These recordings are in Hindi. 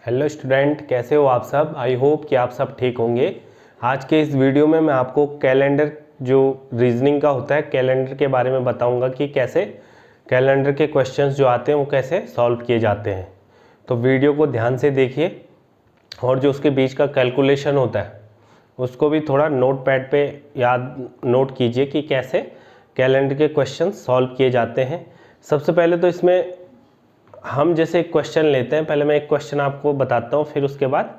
हेलो स्टूडेंट, कैसे हो आप सब। आई होप कि आप सब ठीक होंगे। आज के इस वीडियो में मैं आपको कैलेंडर जो रीजनिंग का होता है कैलेंडर के बारे में बताऊंगा कि कैसे कैलेंडर के क्वेश्चंस जो आते हैं वो कैसे सॉल्व किए जाते हैं। तो वीडियो को ध्यान से देखिए और जो उसके बीच का कैलकुलेशन होता है उसको भी थोड़ा नोट पैड पे याद नोट कीजिए कि कैसे कैलेंडर के क्वेश्चन सॉल्व किए जाते हैं। सबसे पहले तो इसमें हम जैसे एक क्वेश्चन लेते हैं, पहले मैं एक क्वेश्चन आपको बताता हूँ, फिर उसके बाद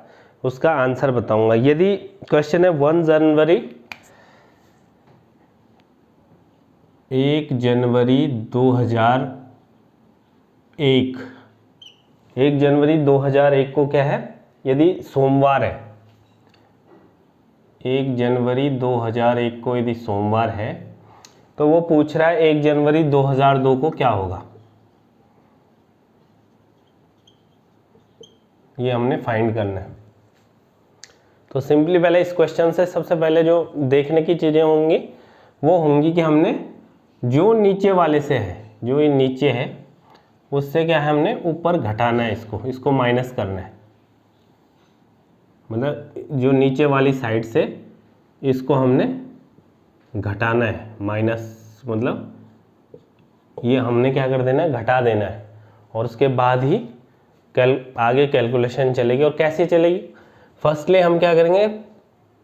उसका आंसर बताऊंगा। यदि क्वेश्चन है 1 जनवरी 1 जनवरी 2001 को क्या है, यदि सोमवार है, 1 जनवरी 2001 को यदि सोमवार है तो वो पूछ रहा है 1 जनवरी 2002 को क्या होगा। ये हमने फाइंड करना है। तो सिंपली पहले इस क्वेश्चन से सबसे पहले जो देखने की चीज़ें होंगी वो होंगी कि हमने जो नीचे वाले से है, जो ये नीचे है उससे क्या है, हमने ऊपर घटाना है, इसको माइनस करना है। मतलब जो नीचे वाली साइड से इसको हमने घटाना है, माइनस मतलब ये हमने क्या कर देना है, घटा देना है। और उसके बाद ही आगे कैलकुलेशन चलेगी। और कैसे चलेगी, फर्स्टली हम क्या करेंगे,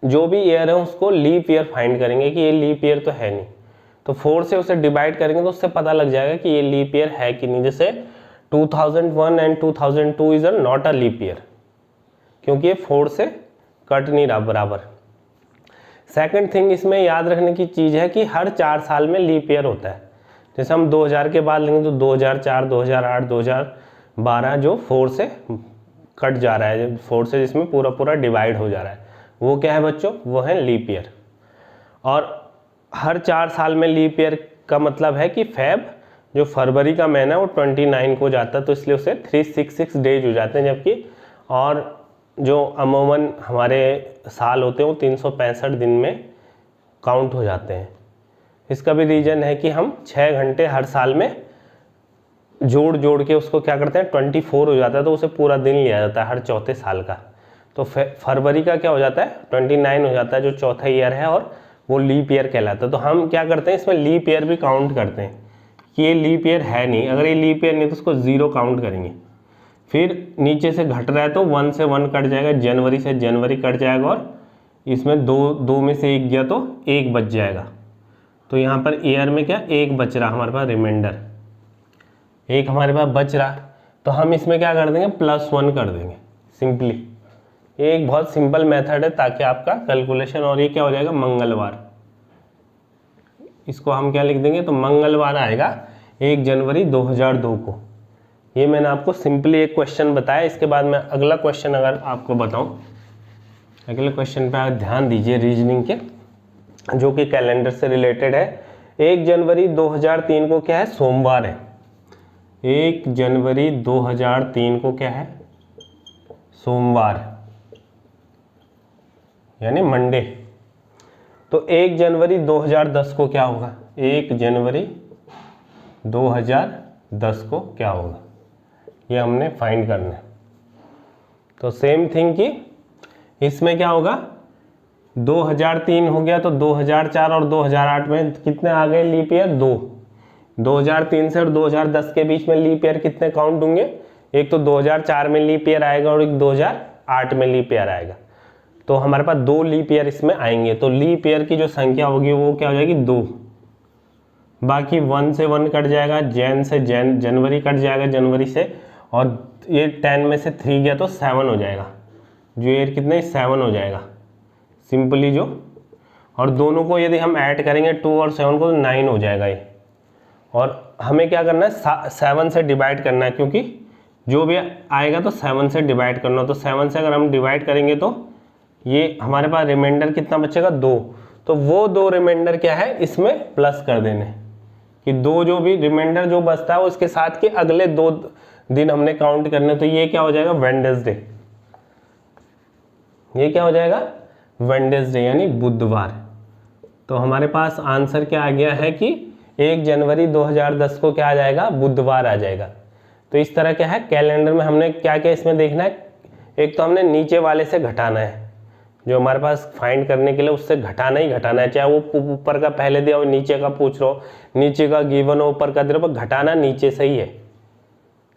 जो भी ईयर है उसको लीप ईयर फाइंड करेंगे कि ये लीप ईयर तो है नहीं, तो 4 से उसे डिवाइड करेंगे तो उससे पता लग जाएगा कि ये लीप ईयर है कि नहीं। जैसे 2001 and 2002 is not a leap year, क्योंकि ये 4 से कट नहीं रहा बराबर। सेकंड थिंग इसमें याद रखने की चीज़ है कि हर 4 साल में लीप ईयर होता है। जैसे हम 2000 के बाद लेंगे तो 2004, 2008, 2012 जो 4 से कट जा रहा है, 4 से जिसमें पूरा पूरा डिवाइड हो जा रहा है, वो क्या है बच्चों, वो है लीप ईयर। और हर 4 साल में लीप ईयर का मतलब है कि फेब जो फरवरी का महीना है वो 29 को जाता है, तो इसलिए उसे 366 डेज हो जाते हैं। जबकि और जो अमूमन हमारे साल होते हैं वो 365 दिन में काउंट हो जाते हैं। इसका भी रीज़न है कि हम 6 घंटे हर साल में जोड़ के उसको क्या करते हैं, 24 हो जाता है, तो उसे पूरा दिन लिया जाता है हर चौथे साल का। तो फरवरी का क्या हो जाता है, 29 हो जाता है जो चौथा ईयर है, और वो लीप ईयर कहलाता है। तो हम क्या करते हैं, इसमें लीप ईयर भी काउंट करते हैं कि ये लीप ईयर है नहीं। अगर ये लीप ईयर नहीं तो उसको 0 काउंट करेंगे। फिर नीचे से घट रहा है तो 1 से 1 कट जाएगा, जनवरी से जनवरी कट जाएगा, और इसमें दो में से 1 गया तो 1 बच जाएगा। तो यहाँ पर ईयर में क्या 1 बच रहा हमारे पास, रिमाइंडर 1 हमारे पास बच रहा। तो हम इसमें क्या कर देंगे, +1 कर देंगे सिंपली। ये एक बहुत सिंपल मेथड है ताकि आपका कैलकुलेशन। और ये क्या हो जाएगा, मंगलवार, इसको हम क्या लिख देंगे, तो मंगलवार आएगा 1 जनवरी 2002 को। ये मैंने आपको सिंपली एक क्वेश्चन बताया। इसके बाद मैं अगला क्वेश्चन अगर आपको बताऊं, अगले क्वेश्चन पे आप ध्यान दीजिए रीजनिंग के, जो कि कैलेंडर से रिलेटेड है। 1 जनवरी 2003 को क्या है, सोमवार है। 1 जनवरी 2003 को क्या है, सोमवार यानी मंडे। तो 1 जनवरी 2010 को क्या होगा, 1 जनवरी 2010 को क्या होगा, ये हमने फाइंड करना है। तो सेम थिंग कि इसमें क्या होगा, 2003 हो गया तो 2004 और 2008 में कितने आ गए लीप ईयर, 2। 2003 से और 2010 के बीच में लीप ईयर कितने काउंट होंगे, एक तो 2004 में लीप ईयर आएगा और एक 2008 में लीप ईयर आएगा। तो हमारे पास 2 लीप ईयर इसमें आएंगे। तो लीप ईयर की जो संख्या होगी वो क्या हो जाएगी, 2। बाकी 1 से 1 कट जाएगा, जैन से जनवरी कट जाएगा, जनवरी से, और ये 10 में से 3 गया तो 7 हो जाएगा। जो ईयर कितने, 7 हो जाएगा सिंपली जो। और दोनों को यदि हम ऐड करेंगे 2 और 7 को तो 9 हो जाएगा ये। और हमें क्या करना है, 7 से डिवाइड करना है, क्योंकि जो भी आएगा तो 7 से डिवाइड करना। तो 7 से अगर हम डिवाइड करेंगे तो ये हमारे पास रिमाइंडर कितना बचेगा, 2। तो वो 2 रिमाइंडर क्या है, इसमें प्लस कर देने कि 2 जो भी रिमाइंडर जो बचता है वो इसके साथ के अगले 2 दिन हमने काउंट करने। तो ये क्या हो जाएगा, वेडनेसडे। ये क्या हो जाएगा, वेडनेसडे यानी बुधवार। तो हमारे पास आंसर क्या आ गया है कि 1 जनवरी 2010 को क्या आ जाएगा, बुधवार आ जाएगा। तो इस तरह क्या है, कैलेंडर में हमने क्या क्या इसमें देखना है, एक तो हमने नीचे वाले से घटाना है, जो हमारे पास फाइंड करने के लिए उससे घटाना ही घटाना है, चाहे वो ऊपर का पहले दिया हो नीचे का पूछ रहा हो, नीचे का गिवन हो ऊपर का दे रहा हो, पर घटाना नीचे से ही है।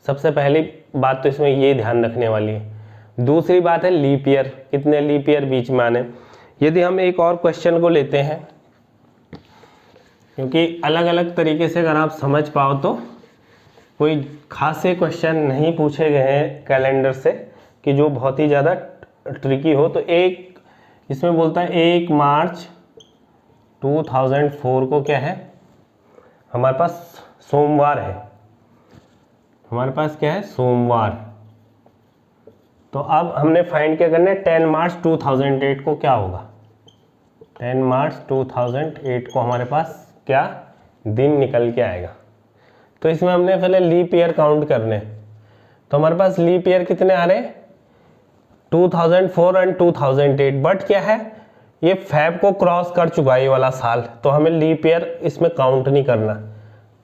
सबसे पहली बात तो इसमें ये ध्यान रखने वाली है। दूसरी बात है लीप ईयर, कितने लीप ईयर बीच में आने। यदि हम एक और क्वेश्चन को लेते हैं, क्योंकि अलग अलग तरीके से अगर आप समझ पाओ तो कोई खासे क्वेश्चन नहीं पूछे गए हैं कैलेंडर से कि जो बहुत ही ज़्यादा ट्रिकी हो। तो एक इसमें बोलता है 1 मार्च 2004 को क्या है, हमारे पास सोमवार है, हमारे पास क्या है सोमवार। तो अब हमने फाइंड क्या करना है, 10 मार्च 2008 को क्या होगा, 10 मार्च 2008 को हमारे पास क्या दिन निकल के आएगा। तो इसमें हमने पहले लीप ईयर काउंट करने, तो हमारे पास लीप ईयर कितने आ रहे हैं 2004 एंड 2008, बट क्या है ये फैब को क्रॉस कर चुका है ये वाला साल, तो हमें लीप ईयर इसमें काउंट नहीं करना।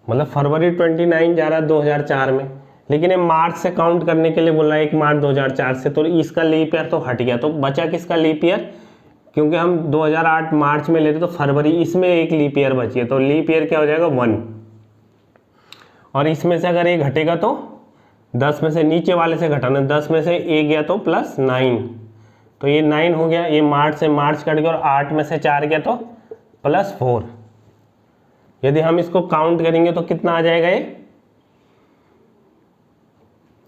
मतलब फरवरी 29 जा रहा है 2004 में, लेकिन ये मार्च से काउंट करने के लिए बोल रहा है 1 मार्च 2004 से, तो इसका लीप ईयर तो हट गया। तो बचा किसका लीप ईयर, क्योंकि हम 2008 मार्च में ले रहे तो फरवरी, इसमें एक लीप ईयर बची है, तो लीप ईयर क्या हो जाएगा 1। और इसमें से अगर ये घटेगा तो 10 में से नीचे वाले से घटाना, 10 में से एक गया तो +9, तो ये 9 हो गया। ये मार्च से मार्च कट गया और 8 में से 4 गया तो +4। यदि हम इसको काउंट करेंगे तो कितना आ जाएगा,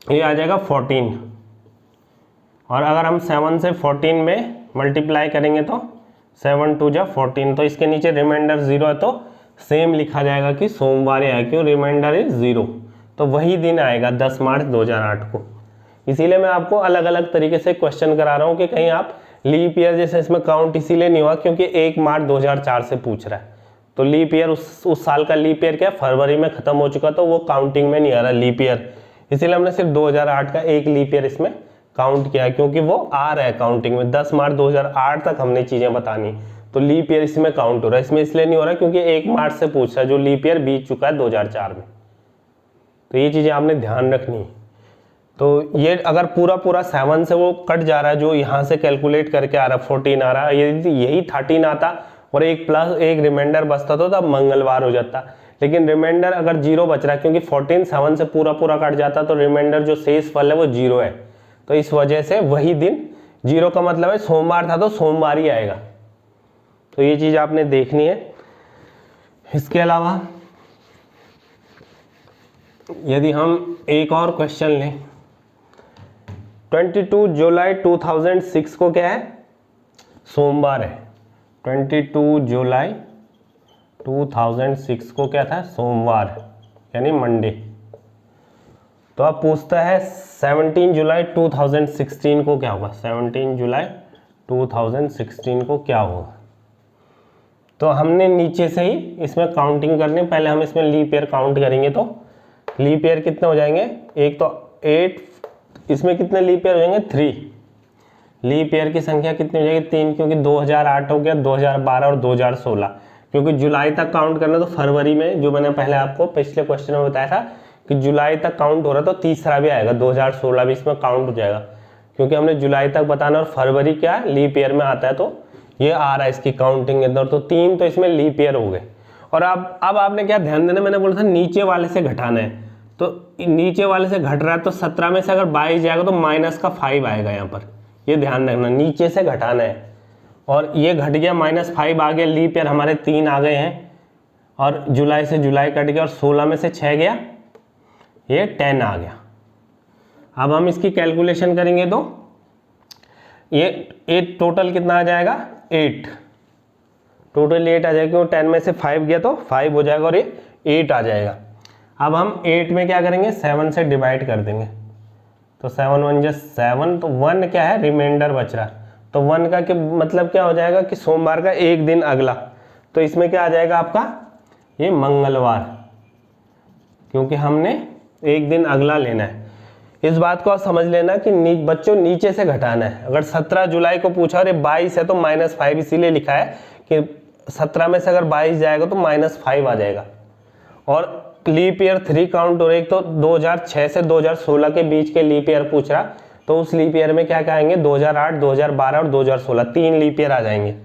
ये आ जाएगा 14। और अगर हम 7 से 14 में मल्टीप्लाई करेंगे तो 7 2 जा 14, तो इसके नीचे रिमाइंडर 0 है तो सेम लिखा जाएगा कि सोमवार है, क्यों रिमाइंडर इज 0, तो वही दिन आएगा 10 मार्च 2008 को। इसीलिए मैं आपको अलग अलग तरीके से क्वेश्चन करा रहा हूँ कि कहीं आप लीप ईयर जैसे इसमें काउंट इसीलिए नहीं हुआ क्योंकि 1 मार्च 2004 से पूछ रहा है, तो लीप ईयर उस साल का लीप ईयर क्या फरवरी में खत्म हो चुका, तो वो काउंटिंग में नहीं आ रहा लीप ईयर। इसीलिए हमने सिर्फ 2008 का एक लीप ईयर इसमें काउंट किया, क्योंकि वो आ रहा है काउंटिंग में। 10 मार्च 2008 तक हमने चीज़ें बतानी, तो लीप ईयर इसमें काउंट हो रहा है। इसमें इसलिए नहीं हो रहा क्योंकि 1 मार्च से पूछ रहा है, जो लीप ईयर बीत चुका है 2004 में। तो ये चीज़ें आपने ध्यान रखनी है। तो ये अगर पूरा पूरा 7 से वो कट जा रहा है, जो यहाँ से कैलकुलेट करके आ रहा है 14 आ रहा है, यही 13 आता और एक प्लस एक रिमाइंडर बचता तो तब मंगलवार हो जाता। लेकिन रिमाइंडर अगर 0 बच रहा है, क्योंकि 14 7 से पूरा पूरा कट जाता, तो रिमाइंडर जो शेष फल है वो 0 है, तो इस वजह से वही दिन 0 का मतलब है सोमवार था तो सोमवार ही आएगा। तो ये चीज़ आपने देखनी है। इसके अलावा यदि हम एक और क्वेश्चन लें, 22 जुलाई 2006 को क्या है सोमवार है, 22 जुलाई 2006 को क्या था सोमवार यानी मंडे। तो अब पूछता है 17 जुलाई 2016 को क्या होगा, 17 जुलाई 2016 को क्या होगा। तो हमने नीचे से ही इसमें काउंटिंग करनी, पहले हम इसमें लीप ईयर काउंट करेंगे। तो लीप ईयर कितने हो जाएंगे, एक तो 8, इसमें कितने लीप ईयर हो जाएंगे 3। लीप ईयर की संख्या कितनी हो जाएगी 3, क्योंकि 2008 हो गया, 2012 और 2016, क्योंकि जुलाई तक काउंट करना, तो फरवरी में जो मैंने पहले आपको पिछले क्वेश्चन में बताया था कि जुलाई तक काउंट हो रहा, तो तीसरा भी आएगा 2016 भी इसमें काउंट हो जाएगा, क्योंकि हमने जुलाई तक बताना और फरवरी क्या लीप ईयर में आता है, तो ये आ रहा है इसकी काउंटिंग के अंदर। तो 3 तो इसमें लीप ईयर हो गए। और अब आपने क्या ध्यान देना, मैंने बोला था नीचे वाले से घटाना है, तो नीचे वाले से घट रहा है, तो 17 में से अगर 22 जाएगा तो -5 आएगा यहाँ पर, ये ध्यान रखना, नीचे से घटाना है। और ये घट गया -5 आ गया, लीप ईयर हमारे 3 आ गए हैं, और जुलाई से जुलाई कट गया, और 16 में से 6 गया, ये 10 आ गया। अब हम इसकी कैलकुलेशन करेंगे तो ये टोटल कितना आ जाएगा 8, टोटल 8 आ जाएगा, क्योंकि 10 में से 5 गया तो 5 हो जाएगा और ये 8 आ जाएगा। अब हम 8 में क्या करेंगे 7 से डिवाइड कर देंगे, तो 7 1 जा 7, तो 1 क्या है रिमाइंडर बच रहा, तो 1 का मतलब क्या हो जाएगा कि सोमवार का एक दिन अगला, तो इसमें क्या आ जाएगा आपका ये मंगलवार, क्योंकि हमने एक दिन अगला लेना है। इस बात को आप समझ लेना कि बच्चों नीचे से घटाना है। अगर 17 जुलाई को पूछा और ये 22 है तो -5 इसीलिए लिखा है कि 17 में से अगर 22 जाएगा तो -5 आ जाएगा। और लीप ईयर 3 काउंट हो रहा है, एक तो 2006 से 2016 के बीच के लीप ईयर पूछ रहा, तो उस लीप ईयर में क्या क्या आएंगे, 2008, 2012 और 2016, 3 लीप ईयर आ जाएंगे।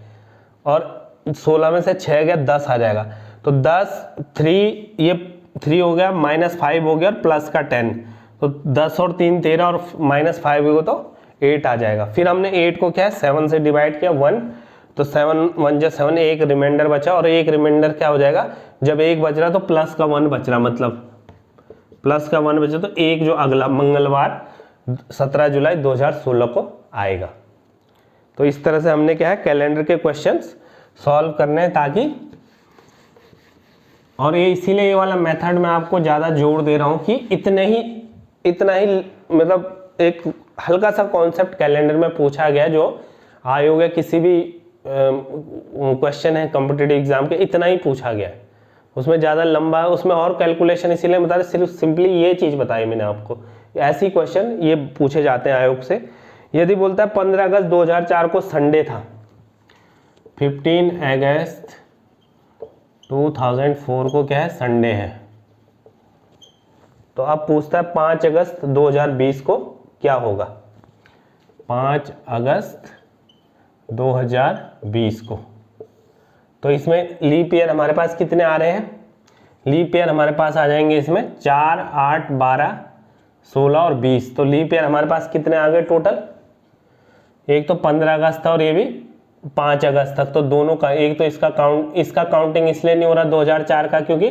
और 16 में से 6 गया, 10 आ जाएगा। तो 10, 3, ये 3 हो गया, -5 हो गया और प्लस का 10, तो 10 और 3 13 और -5 होगा तो 8 आ जाएगा। फिर हमने 8 को क्या है 7 से डिवाइड किया, 1, तो 7 1 जा 7, एक रिमाइंडर बचा, और एक रिमाइंडर क्या हो जाएगा, जब एक बच रहा तो प्लस का 1 बच रहा, मतलब प्लस का 1 बचा, तो एक जो अगला मंगलवार 17 जुलाई 2016 को आएगा। तो इस तरह से हमने क्या है कैलेंडर के क्वेश्चंस सॉल्व करने हैं, ताकि, और ये इसीलिए ये वाला मेथड मैं आपको ज़्यादा जोर दे रहा हूँ कि इतना ही मतलब एक हल्का सा कॉन्सेप्ट कैलेंडर में पूछा गया, जो आयोग या किसी भी क्वेश्चन है कॉम्पिटिटिव एग्जाम के, इतना ही पूछा गया है, उसमें ज़्यादा लंबा है, उसमें और कैलकुलेशन इसीलिए बता रहे, सिर्फ सिंपली ये चीज़ बताई मैंने आपको। ऐसी क्वेश्चन ये पूछे जाते हैं आयोग से। यदि बोलता है 15 अगस्त 2004 को संडे था, 15 अगस्त 2004 को क्या है संडे है, तो अब पूछता है 5 अगस्त 2020 को क्या होगा, 5 अगस्त 2020 को। तो इसमें लीप ईयर हमारे पास कितने आ रहे हैं, लीप ईयर हमारे पास आ जाएंगे इसमें 4, 8, 12, 16 और 20। तो लीप ईयर हमारे पास कितने आ गए टोटल, एक तो 15 अगस्त था और ये भी 5 अगस्त तक, तो दोनों का एक तो इसका काउंटिंग इसलिए नहीं हो रहा 2004 का, क्योंकि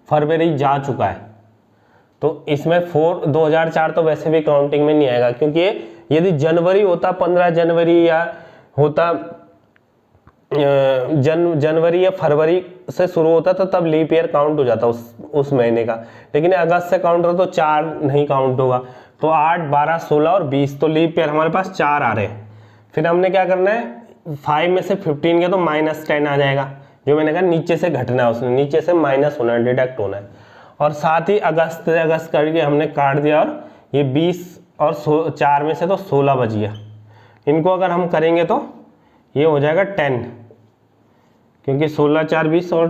फरवरी जा चुका है। तो इसमें 2004 तो वैसे भी काउंटिंग में नहीं आएगा, क्योंकि यदि जनवरी होता, 15 जनवरी या होता जनवरी या फरवरी से शुरू होता तो तब लीप ईयर काउंट हो जाता उस महीने का, लेकिन अगस्त से काउंट होता तो 4 नहीं काउंट होगा। तो 8, 12, 16 और 20, तो लीप ईयर हमारे पास 4 आ रहे हैं। फिर हमने क्या करना है, 5 में से 15 गया तो -10 आ जाएगा, जो मैंने कहा नीचे से घटना है, उसने नीचे से माइनस होना है, डिडक्ट होना है। और साथ ही अगस्त करके हमने काट दिया, और ये 20 और 4 में से तो 16 बच गया। इनको अगर हम करेंगे तो ये हो जाएगा 10, क्योंकि 16, 4, 20 और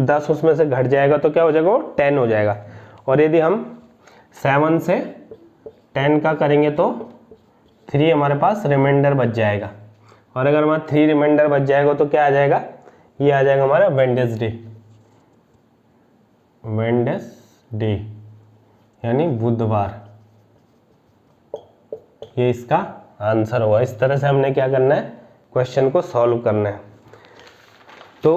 10 उसमें से घट जाएगा, तो क्या हो जाएगा, वो 10 हो जाएगा। और यदि हम 7 से 10 का करेंगे तो 3 हमारे पास रिमाइंडर बच जाएगा, और अगर हमारा 3 रिमाइंडर बच जाएगा तो क्या आ जाएगा, ये आ जाएगा हमारा वेडनेसडे यानी बुधवार, ये इसका आंसर होगा। इस तरह से हमने क्या करना है, क्वेश्चन को सॉल्व करना है। तो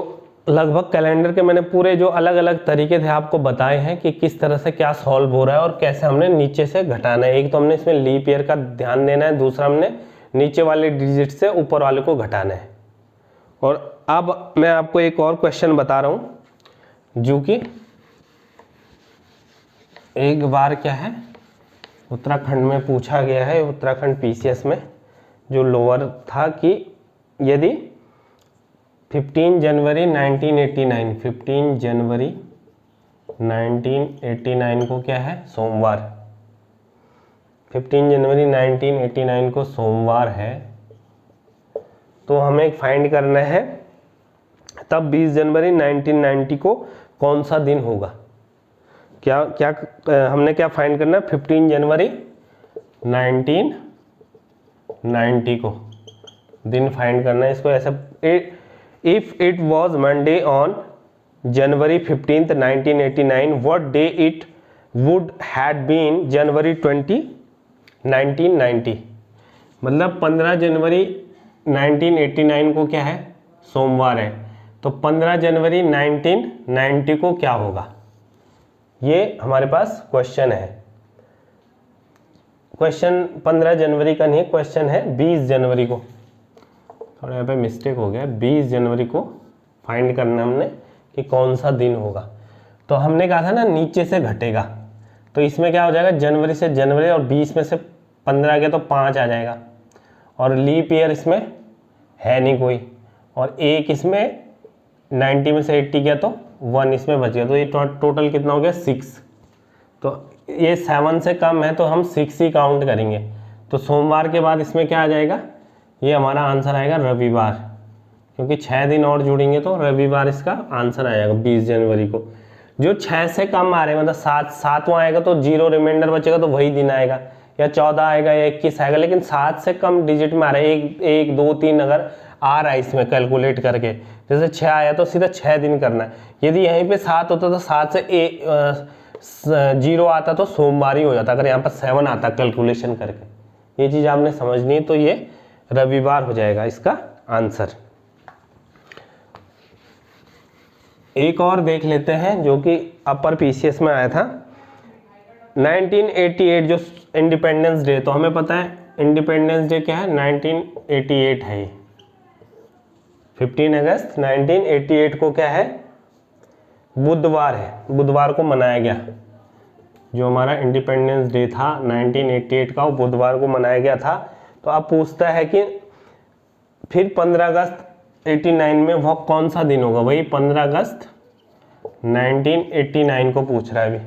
लगभग कैलेंडर के मैंने पूरे जो अलग अलग तरीके थे आपको बताए हैं कि किस तरह से क्या सॉल्व हो रहा है और कैसे हमने नीचे से घटाना है। एक तो हमने इसमें लीप ईयर का ध्यान देना है, दूसरा हमने नीचे वाले डिजिट से ऊपर वाले को घटाना है। और अब मैं आपको एक और क्वेश्चन बता रहा हूँ, जो कि एक बार क्या है उत्तराखंड में पूछा गया है, उत्तराखंड पीसीएस में, जो लोअर था कि यदि 15 जनवरी 1989, 15 जनवरी 1989 को क्या है सोमवार, 15 जनवरी 1989 को सोमवार है, तो हमें फाइंड करना है तब 20 जनवरी 1990 को कौन सा दिन होगा। हमने क्या फाइंड करना है, 15 जनवरी 1990 को दिन फाइंड करना है। इसको ऐसा, if it was Monday on January 15th 1989, what day it would had been January 20 1990। मतलब 15 जनवरी 1989 को क्या है सोमवार है, तो 15 जनवरी 1990 को क्या होगा, ये हमारे पास क्वेश्चन है। क्वेश्चन 15 जनवरी का नहीं है, क्वेश्चन है 20 जनवरी को, थोड़ा यहाँ पे मिस्टेक हो गया, 20 जनवरी को फाइंड करना हमने कि कौन सा दिन होगा। तो हमने कहा था ना नीचे से घटेगा, तो इसमें क्या हो जाएगा, जनवरी से जनवरी और 20 में से 15 गया तो 5 आ जाएगा, और लीप ईयर इसमें है नहीं कोई, और एक इसमें 90 में से 80 गया तो 1 इसमें बच गया, तो ये टोटल कितना हो गया 6। तो ये 7 से कम है तो हम 6 ही काउंट करेंगे। तो सोमवार के बाद इसमें क्या आ जाएगा, ये हमारा आंसर आएगा रविवार, क्योंकि 6 दिन और जुड़ेंगे तो रविवार इसका आंसर आएगा 20 जनवरी को। जो 6 से कम आ रहे हैं, मतलब 7वां आएगा तो 0 रिमाइंडर बचेगा तो वही दिन आएगा, या 14 आएगा या 21 आएगा, लेकिन 7 से कम डिजिट में आ रहा है। 1 2 3 अगर आ रहा है इसमें कैलकुलेट करके, जैसे 6 आया तो सीधा 6 दिन करना है। यदि यहीं पे 7 होता तो 7 से 0 आता तो सोमवार ही हो जाता, अगर यहाँ पर 7 आता कैलकुलेशन करके। ये चीज़ आपने समझनी है, तो ये रविवार हो जाएगा इसका आंसर। एक और देख लेते हैं जो कि अपर पीसीएस में आया था, 1988 जो इंडिपेंडेंस डे, तो हमें पता है इंडिपेंडेंस डे क्या है, 1988 है ये। 15 अगस्त 1988 को क्या है, बुधवार है, बुधवार को मनाया गया। जो हमारा इंडिपेंडेंस डे था 1988 का, वो बुधवार को मनाया गया था। तो अब पूछता है कि फिर 15 अगस्त 89 में वह कौन सा दिन होगा, वही 15 अगस्त 1989 को पूछ रहा है अभी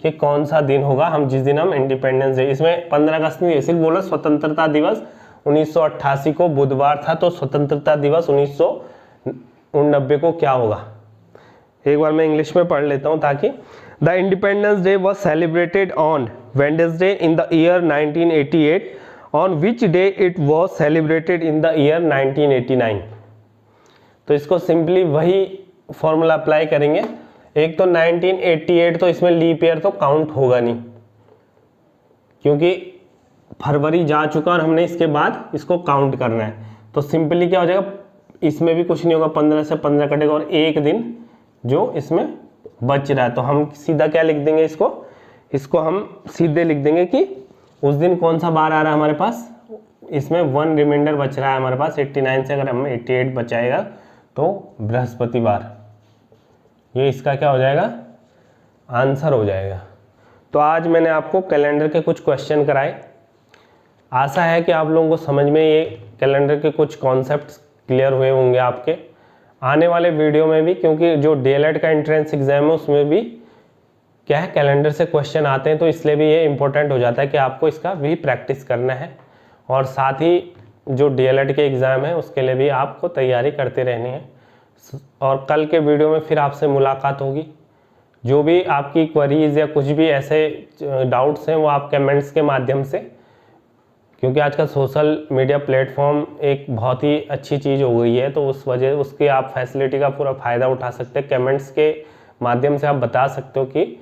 कि कौन सा दिन होगा हम जिस दिन हम इंडिपेंडेंस डे, इसमें 15 अगस्त नहीं, सिर्फ बोला स्वतंत्रता दिवस 1988 को बुधवार था, तो स्वतंत्रता दिवस 1989 को क्या होगा। एक बार मैं इंग्लिश में पढ़ लेता हूँ ताकि, the independence day was celebrated on Wednesday in the year 1988, on which day it was celebrated in the year 1989। तो इसको सिंपली वही फॉर्मूला अप्लाई करेंगे। एक तो 1988, तो इसमें लीप ईयर तो काउंट होगा नहीं, क्योंकि फरवरी जा चुका और हमने इसके बाद इसको काउंट करना है। तो सिंपली क्या हो जाएगा, इसमें भी कुछ नहीं होगा, 15 से 15 कटेगा और एक दिन जो इसमें बच रहा है, तो हम सीधा क्या लिख देंगे, इसको हम सीधे लिख देंगे कि उस दिन कौन सा बार आ रहा है हमारे पास, इसमें 1 रिमाइंडर बच रहा है हमारे पास 89 से, अगर हमें 88 बचाएगा तो बृहस्पतिवार, ये इसका क्या हो जाएगा, आंसर हो जाएगा। तो आज मैंने आपको कैलेंडर के कुछ क्वेश्चन कराए। आशा है कि आप लोगों को समझ में ये कैलेंडर के कुछ कॉन्सेप्ट्स क्लियर हुए होंगे आपके। आने वाले वीडियो में भी, क्योंकि जो डीएलएड का एंट्रेंस एग्जाम है उसमें भी क्या है, कैलेंडर से क्वेश्चन आते हैं, तो इसलिए भी ये इंपॉर्टेंट हो जाता है कि आपको इसका भी प्रैक्टिस करना है, और साथ ही जो डीएलएड के एग्ज़ाम है उसके लिए भी आपको तैयारी करते रहनी है। और कल के वीडियो में फिर आपसे मुलाकात होगी। जो भी आपकी क्वेरीज या कुछ भी ऐसे डाउट्स हैं वो आप कमेंट्स के माध्यम से, क्योंकि आजकल सोशल मीडिया प्लेटफॉर्म एक बहुत ही अच्छी चीज़ हो गई है, तो उस वजह उसकी आप फैसिलिटी का पूरा फ़ायदा उठा सकते हैं। कमेंट्स के माध्यम से आप बता सकते हो कि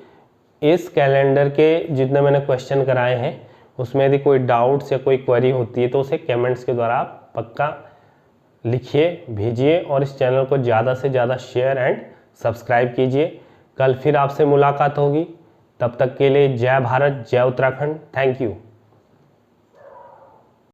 इस कैलेंडर के जितने मैंने क्वेश्चन कराए हैं उसमें यदि कोई डाउट्स या कोई क्वेरी होती है तो उसे कमेंट्स के द्वारा आप पक्का लिखिए, भेजिए, और इस चैनल को ज़्यादा से ज़्यादा शेयर एंड सब्सक्राइब कीजिए। कल फिर आपसे मुलाकात होगी, तब तक के लिए जय भारत, जय उत्तराखंड। Thank you.